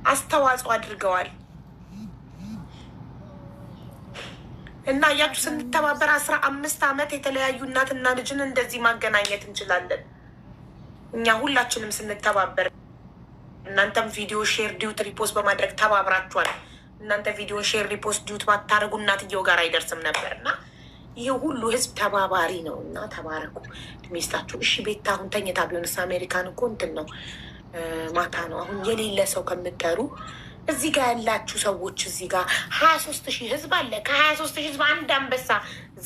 አስተዋጽኦ አድርገዋል። እና ያችሁ ስንተባበር 15 ዓመት የተለያዩ እናትና ልጅን እንደዚህ ማገናኘት እንችላለን። እኛ ሁላችንም ስንተባበር እናንተም ቪዲዮ ሼር ዲዩት ሪፖስት በማድረግ ተባብራችኋል። እናንተ ቪዲዮ ሼር ሪፖስት ዲዩት ባታደርጉ እናትየው ጋር አይደርስም ነበር። እና ይህ ሁሉ ህዝብ ተባባሪ ነው። እና ተባረኩ ሚስታችሁ። እሺ ቤታ አሁን ተኝታ ቢሆንስ? አሜሪካን እኮ እንትን ነው ማታ ነው። አሁን የሌለ ሰው ከምትጠሩ እዚህ ጋር ያላችሁ ሰዎች እዚህ ጋር 23,000 ህዝብ አለ። ከ23,000 ህዝብ አንድ አንበሳ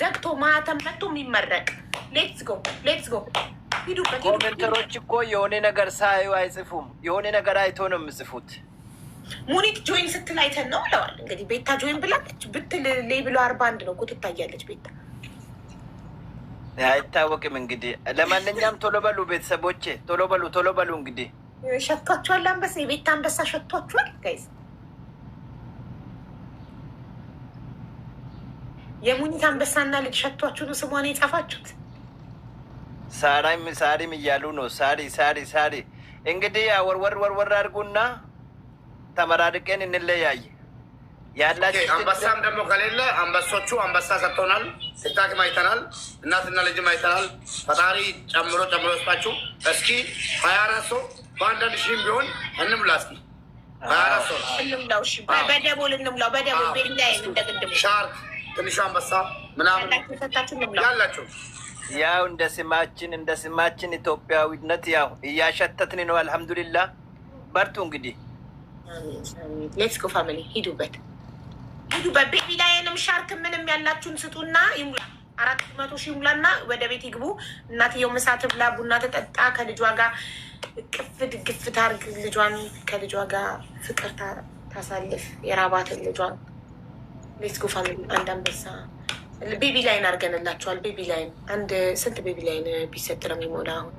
ዘግቶ ማህተም መቶ የሚመረቅ ሌትስ ጎ ሌትስ ጎ። ሂዱበት። ኮሜንተሮች እኮ የሆነ ነገር ሳዩ አይጽፉም። የሆነ ነገር አይቶ ነው የምጽፉት። ሙኒት ጆይን ስትል አይተን ነው ብለዋል። እንግዲህ ቤታ ጆይን ብላለች ብትል ሌብሎ 41 ነው እኮ ትታያለች ቤታ። አይታወቅም እንግዲህ። ለማንኛውም ቶሎ በሉ ቤተሰቦቼ፣ ቶሎ በሉ ቶሎ በሉ። እንግዲህ ሸቷችኋል። አንበሳ የቤታ አንበሳ ሸቷችኋል ጋይዝ። የሙኒት አንበሳና ልጅ ሸቷችሁ ነው ስሟን የጻፋችሁት። ሳሪም እያሉ ነው። ሳሪ እንግዲህ ወርወር አድርጉና ተመራርቀን እንለያይ። ያላችሁ አንበሳም ደግሞ ከሌለ አንበሶቹ አንበሳ ሰጥቶናል። ስታክም አይተናል። እናትና ልጅም አይተናል። ፈጣሪ ጨምሮ ስጣችሁ። እስኪ 24 ሰው በአንዳንድ ሺህም ቢሆን እንምላ። እስኪ 24 ሰው እንምላው። እሺ በደቦል እንምላው። በደቦል ቤላይ እንደግድም ሻርክ ትንሹ አንበሳ ምናምን ያላችሁ ያው እንደ ስማችን ኢትዮጵያዊነት ያው እያሸተትን ነው። አልሐምዱሊላህ በርቱ። እንግዲህ ሌትስ ጎ ፋሚሊ። ሂዱበት። ቤቢ ላይንም ሻርክ ምንም ያላችሁን ስጡና ይሙላ። 400,000 ይሙላና ወደ ቤት ይግቡ። እናትየው ምሳ ትብላ፣ ቡና ተጠጣ፣ ከልጇ ጋር ቅፍ ድግፍ ታርግ፣ ልጇን ከልጇ ጋር ፍቅር ታሳልፍ፣ የራባትን ልጇን። ሌትስ ጎ ፋሚሊ። አንድ አንበሳ ቤቢ ላይን አድርገንላቸዋል። ቤቢ ላይን አንድ ስንት ቤቢ ላይን ቢሰጥ ነው የሚሞላ? አሁን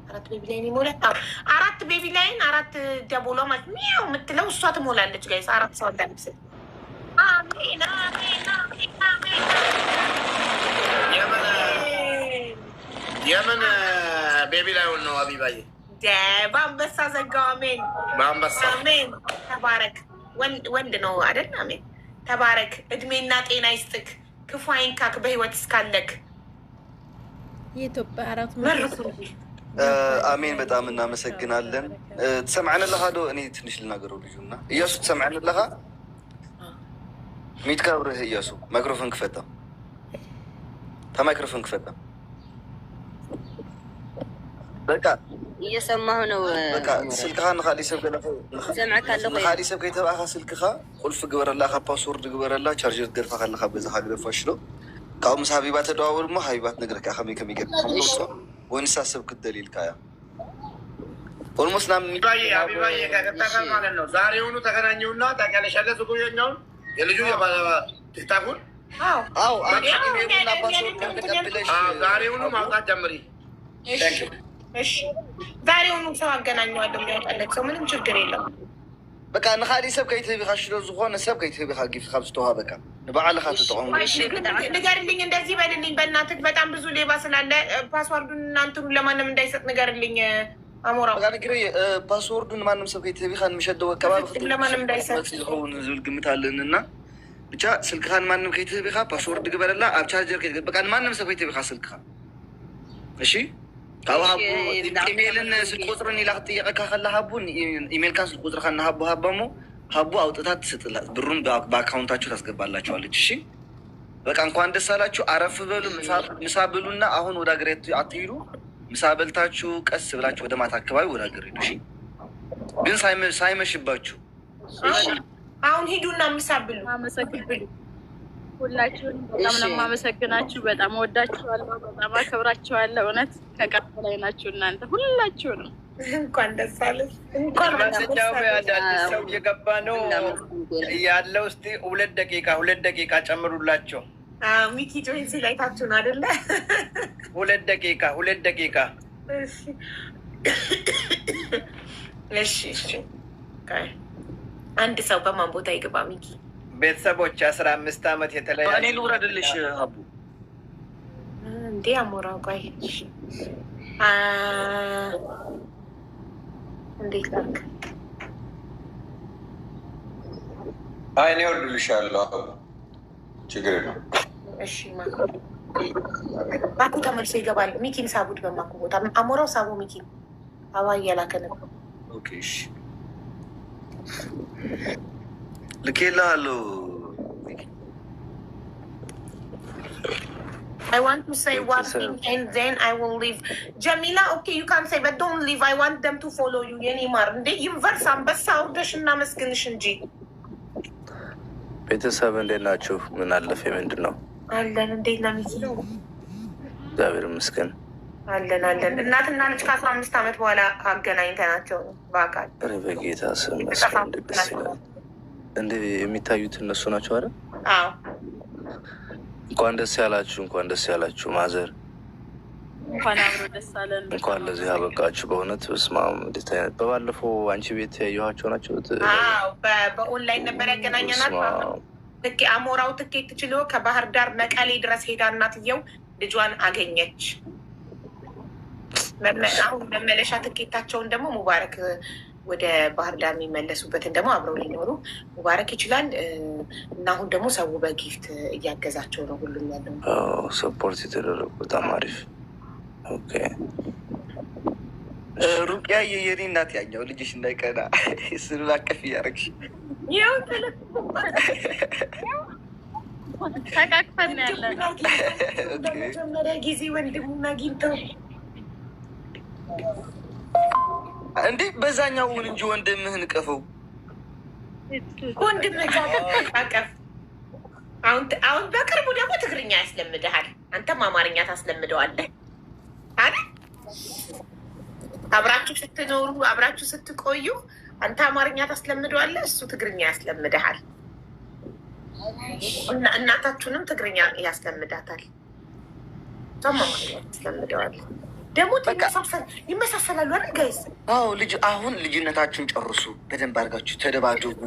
አራት ቤቢ ላይን ይሞላል። 4 ቤቢ ላይን 4 ደቦሎ ማለት ሚያው የምትለው እሷ ትሞላለች ጋይስ። 4 ሰው እንዳንስል። አሜን አሜን አሜን አሜን። የምን ቤቢ ላይን ነው አቢባዬ? በአንበሳ ዘጋው። አሜን በአንበሳ አሜን። ተባረክ። ወንድ ነው አይደል? አሜን ተባረክ። እድሜና ጤና ይስጥክ፣ ክፉ አይንካክ በህይወት እስካለክ። የኢትዮጵያ 4 አሜን። በጣም እናመሰግናለን። ትሰምዐን ለኻ ዶ? እኔ ትንሽ ልናገረው ልጁና እያሱ ትሰምዐን ለኻ? ሚት ካብርህ እያሱ ማይክሮፎን ክፈታ። ማይክሮፎን ክፈታ። በቃ እየሰማሁ ነው። በቃ ስልክኻ ንኻሊእ ሰብ ገለኸ ሰምዐካ ኣለኹ። ንኻሊእ ሰብ ከይተባእኻ ስልክኻ ቁልፍ ግበረላ፣ ፓስወርድ ግበረላ፣ ቻርጀር ገድፋ ከለኻ በዛ ግደፋሽሎ። ካብኡ ምስ ሃቢባ ተደዋወሉ ሞ ሃቢባ ትነግረካ ከመይ ገ ወንሳ ሰብ ክደሊልካ ያ ኦልሞስት ና አቢባዬ ከገጠቀ ማለት ነው። ዛሬውኑ ተገናኘውና ታውቂያለሽ ያለ ሱቁኛውን የልጁ ትክታኩን ዛሬውኑ ማውጣት ጀምሪ። እሺ ዛሬውኑ ሰው አገናኘዋለሁ። የሚያውጣለት ሰው ምንም ችግር የለም። በቃ ንኻሊእ ሰብ ከይትህቢኻ ሽሎ ዝኾነ ሰብ ከይትህቢኻ ጊፍ ካብ ዝተዋሃበካ ንባዕልኻ ትጠቐሙ። ንገርልኝ፣ እንደዚህ በልልኝ በእናትህ። በጣም ብዙ ሌባ ስላለ ፓስዋርዱን እናንትኑ ለማንም እንዳይሰጥ ንገርልኝ። አሞራው ንግሪ ፓስወርዱን ማንም ሰብ ከይትህቢኻ ንምሸደው ከባቢ ለማንም እንዳይሰጥ ዝኸውን ዝብል ግምት ኣለኒ እና ብቻ ስልክኻ ንማንም ከይትህቢኻ ፓስወርድ ግበረላ፣ ኣብ ቻርጀር ከይትገ በቃ ንማንም ሰብ ከይትህቢኻ ስልክኻ። እሺ ካብ ሃቡ ኢሜይልን ስልክ ቁፅርን ኢላ ክትጥየቀካ ከላ ሃቡን ኢሜይልካን ስልክ ቁፅርካ እናሃቡ ሃባሞ ሃቡ አውጥታት ትስጥላ፣ ብሩን በአካውንታችሁ ታስገባላችኋለች። እሺ በቃ እንኳን ደስ አላችሁ። አረፍ በሉ፣ ምሳ ብሉና አሁን ወደ ሀገር አትሂዱ። ምሳ በልታችሁ ቀስ ብላችሁ ወደ ማታ አካባቢ ወደ ሀገር ሄዱ። እሺ ግን ሳይመሽባችሁ አሁን ሂዱና ምሳ ብሉ። ብሉ። ሁላችሁን በጣም ነው የማመሰግናችሁ። በጣም ወዳችኋለሁ፣ በጣም አከብራችኋለሁ። እውነት ከቃል በላይ ናችሁ እናንተ ሁላችሁንም። እንኳን ደስ አለሽ። ለማንኛው አዳዲስ ሰው እየገባ ነው ያለው። እስኪ 2 ደቂቃ ጨምሩላቸው። ሚኪ ጆይን ሲላይታችሁ ነው አይደለ? 2 ደቂቃ። እሺ አንድ ሰው በማን ቦታ ይገባ? ሚኪ ቤተሰቦች 15 ዓመት የተለያዩ እኔ ልውረድልሽ አቡ እንዴ አሞራው ቆይ እንዴት ላድርግ? እኔ እወርድልሻለሁ። ችግር ነው። እሺ ባኩ ተመልሶ ይገባል። ሚኪን ሳቡት በማኩ ቦታ አሞራው ሳቡ ሚኪን አባ እያላከ ነው። ኦኬ እሺ ልኬልሃለሁ። I want to say one thing and then I will leave. Jamila, okay, you can say, but don't leave. I want them to follow you. Yenimar. Universe አንበሳ አውርደሽ እና መስግንሽ እንጂ ቤተሰብ እንዴት ናችሁ? ምን አለፈ? ምንድን ነው አለን? እንዴት ነው የሚችለው? እግዚአብሔር ይመስገን አለን። እናትና ልጅ ከ15 ዓመት በኋላ አገናኝተናቸው ነው በአካል። ኧረ በጌታ ስም መስገን ደስ ይላል። እንደ የሚታዩት እነሱ ናቸው አይደል? አዎ። እንኳን ደስ ያላችሁ፣ እንኳን ደስ ያላችሁ ማዘር፣ እንኳን አብሮ ደስ አለን። እንኳን ለዚህ አበቃችሁ። በእውነት በስመ አብ። እንዴት አይነት በባለፈው አንቺ ቤት ያየኋቸው ናቸው። አዎ፣ በኦንላይን ነበር ያገናኘናት። አሞራው ትኬት ችሎ ከባህር ዳር መቀሌ ድረስ ሄዳ እናትየው ልጇን አገኘች። አሁን መመለሻ ትኬታቸውን ደግሞ ሙባረክ ወደ ባህር ዳር የሚመለሱበትን ደግሞ አብረው ሊኖሩ ሙባረክ ይችላል። እና አሁን ደግሞ ሰው በጊፍት እያገዛቸው ነው። ሁሉም ያለው ሰፖርት የተደረጉ በጣም አሪፍ። ኦኬ ሩቅያ የየኔ እናት ያኛው ልጅሽ እንዳይቀና ስሉን አቀፍ እያደረግሽ ተቃቅፈን ያለን በመጀመሪያ ጊዜ ወንድሙን አግኝተው እንዴ በዛኛውን እንጂ ወንድምህን ቀፈው ወንድምህ አቀፍ። አሁን በቅርቡ ደግሞ ትግርኛ ያስለምድሃል። አንተም አማርኛ ታስለምደዋለህ አይደል? አብራችሁ ስትኖሩ አብራችሁ ስትቆዩ አንተ አማርኛ ታስለምደዋለህ፣ እሱ ትግርኛ ያስለምድሃል። እናታችሁንም ትግርኛ ያስለምዳታል፣ እሷም አማርኛ ያስለምደዋለህ። ደግሞ ይመሳሰላሉ አይደል ጋይስ? አዎ ልጅ አሁን ልጅነታችሁን ጨርሱ፣ በደንብ አድርጋችሁ ተደባደቡ።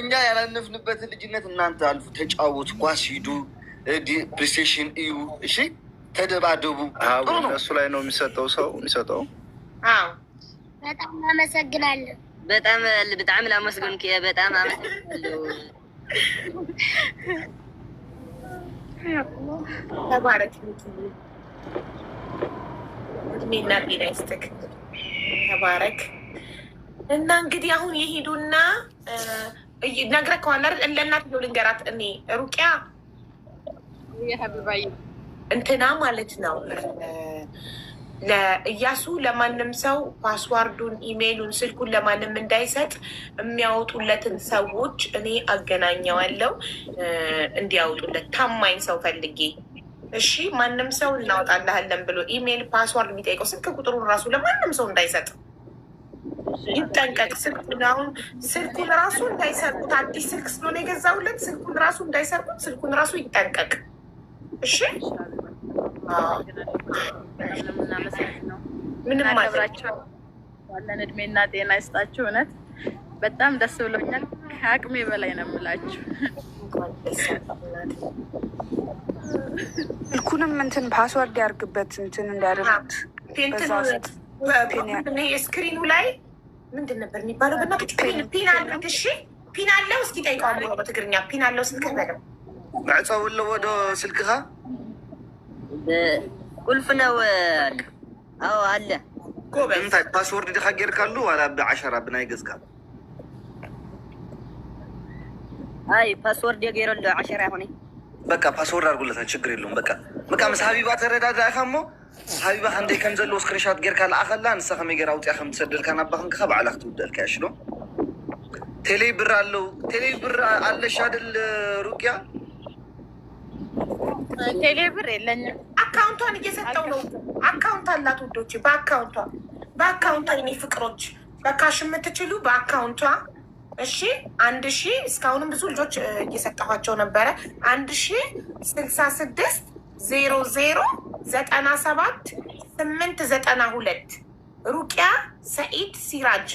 እኛ ያላነፍንበትን ልጅነት እናንተ አልፉ፣ ተጫወቱ፣ ኳስ ሂዱ፣ ፕሌይስቴሽን እዩ። እሺ ተደባደቡ። እሱ ላይ ነው የሚሰጠው ሰው የሚሰጠው። አዎ በጣም አመሰግናለሁ። በጣም ላመስገንክ። በጣም አመሰግናለሁ። ተባረክ እድሜና ጤና ይስጥክ። ተባረክ። እና እንግዲህ አሁን የሄዱና ነግረከዋል አይደል? ለእናትየው ልንገራት። እኔ ሩቅያ እንትና ማለት ነው ለእያሱ ለማንም ሰው ፓስዋርዱን፣ ኢሜይሉን፣ ስልኩን ለማንም እንዳይሰጥ የሚያወጡለትን ሰዎች እኔ አገናኘዋለሁ እንዲያወጡለት ታማኝ ሰው ፈልጌ። እሺ ማንም ሰው እናወጣልሃለን ብሎ ኢሜይል ፓስዋርድ የሚጠይቀው ስልክ ቁጥሩን ራሱ ለማንም ሰው እንዳይሰጥ ይጠንቀቅ። ስልኩን ራሱ እንዳይሰርቁት፣ አዲስ ስልክ ስለሆነ የገዛውለት ስልኩን ራሱ እንዳይሰርቁት፣ ስልኩን ራሱ ይጠንቀቅ። እሺ ምንም ማድረግቸው ዋለን። እድሜና ጤና ይስጣችሁ። እውነት በጣም ደስ ብሎኛል። ከአቅሜ በላይ ነው የምላችሁ። ስልኩንም እንትን ፓስወርድ ያርግበት እንትን እንዳያደርጉት ስክሪኑ ላይ ምንድን ነበር የሚባለው? በእናቶች ፒን አለው። እሺ ፒን አለው። እስኪ ጠይቀዋለሁ በትግርኛ ፒን አለው ስልክ ነገር ማዕፀው ወደ ስልክኻ ቁልፍ ነው። አዎ አለ። እንታይ ፓስወርድ ዲኻ ጌርካሉ ዋላ ብዓሸራ ብናይ ገዝካ? አይ ፓስወርድ የገይረሉ ዓሸራ ይሆነ። በቃ ፓስወርድ አድርጉለታ፣ ችግር የለውም። በቃ ምስ ሃቢባ ተረዳዳ ኢኻ እሞ ሃቢባ ክንደይ ከም ዘለዎ ስክሪንሻት ጌርካ ለኣኸላ ንሳ ከመይ ጌራ ኣውፅያ ከም ትሰደልካ ናባኽንካ ባዕላ ክትውደልካ ያሽሎ። ቴሌ ብር ኣለው። ቴሌ ብር ኣለሽ አይደል ሩቅያ? ቴሌ ብር የለኝም። አካውንቷን እየሰጠው ነው። አካውንት አላት ውዶች። በአካውንቷ የኔ ፍቅሮች በካሽ የምትችሉ በአካውንቷ እሺ። 1000 እስካሁንም ብዙ ልጆች እየሰጠኋቸው ነበረ። 1066 00 97 892 ሩቅያ ሰኢድ ሲራጅ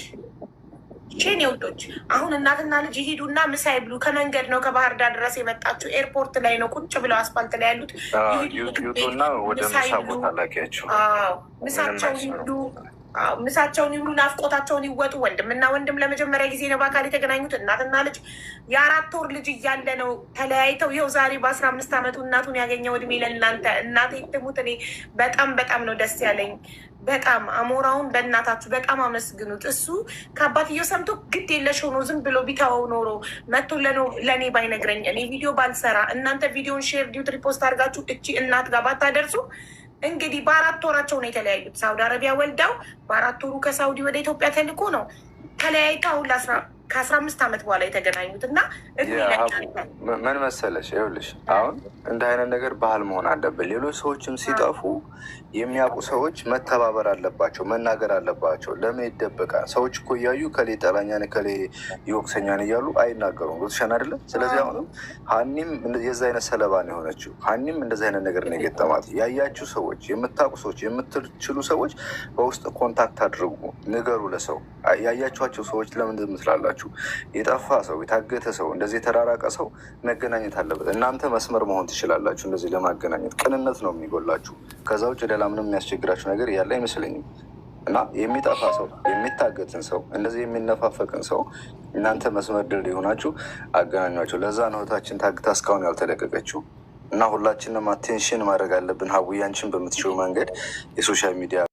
ቼን የውዶች። አሁን እናትና ልጅ ይሄዱና ምሳ ይብሉ። ከመንገድ ነው ከባህር ዳር ድረስ የመጣችው። ኤርፖርት ላይ ነው ቁጭ ብለው አስፋልት ላይ ያሉት። ይውጡና ወደ ምሳ ቦታ ላኪያቸው። ምሳቸው ይብሉ። ምሳቸውን ይብሉ፣ ናፍቆታቸውን ይወጡ። ወንድምና ወንድም ለመጀመሪያ ጊዜ ነው በአካል የተገናኙት። እናትና ልጅ የ4 ወር ልጅ እያለ ነው ተለያይተው። ይኸው ዛሬ በ15 ዓመቱ እናቱን ያገኘው እድሜ ለእናንተ። እናቴ ትሙት። እኔ በጣም ነው ደስ ያለኝ። በጣም አሞራውን በእናታችሁ በጣም አመስግኑት። እሱ ከአባትየው ሰምቶ ግድ የለሽ ሆኖ ዝም ብሎ ቢተወው ኖሮ መጥቶ ለእኔ ባይነግረኝ፣ እኔ ቪዲዮ ባልሰራ፣ እናንተ ቪዲዮን ሼር ዲዩት ሪፖስት አድርጋችሁ እቺ እናት ጋር ባታደርሱ እንግዲህ በ4 ወራቸው ነው የተለያዩት። ሳውዲ አረቢያ ወልደው በ4 ወሩ ከሳውዲ ወደ ኢትዮጵያ ተልኮ ነው ተለያይተው ከ15 ዓመት በኋላ የተገናኙት እና ምን መሰለሽ፣ ይኸውልሽ አሁን እንደ አይነት ነገር ባህል መሆን አለበት። ሌሎች ሰዎችም ሲጠፉ የሚያውቁ ሰዎች መተባበር አለባቸው፣ መናገር አለባቸው። ለምን ይደበቃል? ሰዎች እኮ እያዩ ከሌ ጠላኛን ከሌ ይወቅሰኛን እያሉ አይናገሩም። ሸን አይደለም። ስለዚህ አሁንም ሀኒም የዛ አይነት ሰለባ ነው የሆነችው። ሀኒም እንደዚህ አይነት ነገር ነው የገጠማት። ያያችሁ ሰዎች፣ የምታውቁ ሰዎች፣ የምትችሉ ሰዎች በውስጥ ኮንታክት አድርጉ፣ ንገሩ ለሰው። ያያችኋቸው ሰዎች ለምን ትላላችሁ? የጠፋ ሰው፣ የታገተ ሰው፣ እንደዚህ የተራራቀ ሰው መገናኘት አለበት። እናንተ መስመር መሆን ትችላላችሁ። እንደዚህ ለማገናኘት ቅንነት ነው የሚጎላችሁ። ከዛ ውጭ ሌላ ምንም የሚያስቸግራችሁ ነገር ያለ አይመስለኝም። እና የሚጠፋ ሰው፣ የሚታገትን ሰው፣ እንደዚህ የሚነፋፈቅን ሰው እናንተ መስመር ድል የሆናችሁ አገናኟቸው። ለዛ ነው እህታችን ታግታ እስካሁን ያልተለቀቀችው። እና ሁላችንም አቴንሽን ማድረግ አለብን። ሀቡያንችን በምትችው መንገድ የሶሻል ሚዲያ